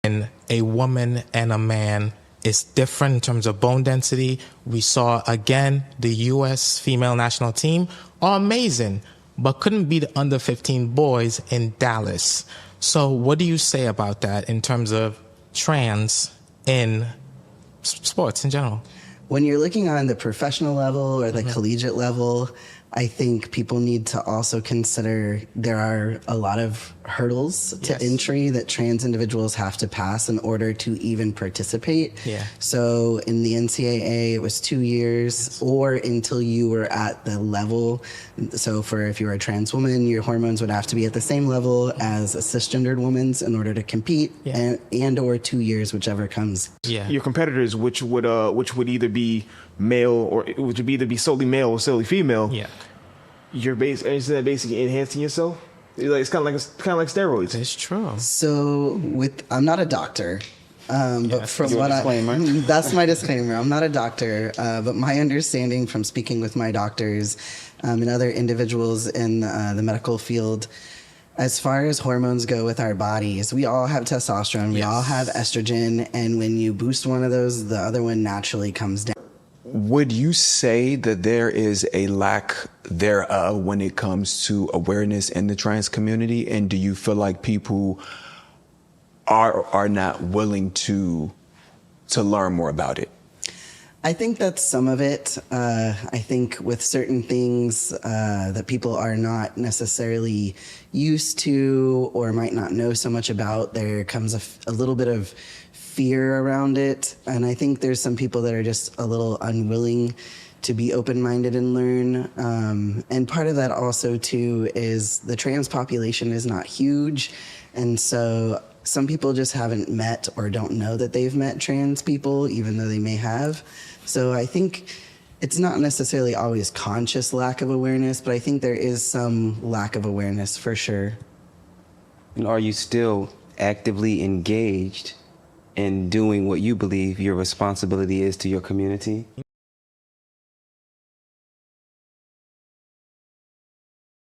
when a woman and a man is different in terms of bone density. We saw, again, the U.S. female national team are amazing, but couldn't beat the under 15 boys in Dallas. So what do you say about that in terms of trans in sports in general? When you're looking on the professional level or the collegiate level, I think people need to also consider there are a lot of hurdles to entry that trans individuals have to pass in order to even participate. Yeah. So in the NCAA, it was 2 years or until you were at the level. So for if you were a trans woman, your hormones would have to be at the same level as a cisgendered woman's in order to compete, and or 2 years, which comes. Yeah. Your competitors, which would either be male or which would either be solely male or solely female. Yeah. Isn't that basically enhancing yourself? It's kind of like steroids. It's true. So I'm not a doctor. But from what that's my disclaimer. I'm not a doctor, but my understanding from speaking with my doctors and other individuals in the medical field, as far as hormones go with our bodies, we all have testosterone, we all have estrogen, and when you boost one of those, the other one naturally comes down. Would you say that there is a lack thereof when it comes to awareness in the trans community? And do you feel like people are not willing to learn more about it? I think that's some of it. I think with certain things that people are not necessarily used to or might not know so much about, there comes a little bit of fear around it. And I think there's some people that are just a little unwilling to be open-minded and learn. And part of that also, too, is the trans population is not huge. And so some people just haven't met or don't know that they've met trans people, even though they may have. So I think it's not necessarily always conscious lack of awareness, but I think there is some lack of awareness for sure. And are you still actively engaged in doing what you believe your responsibility is to your community?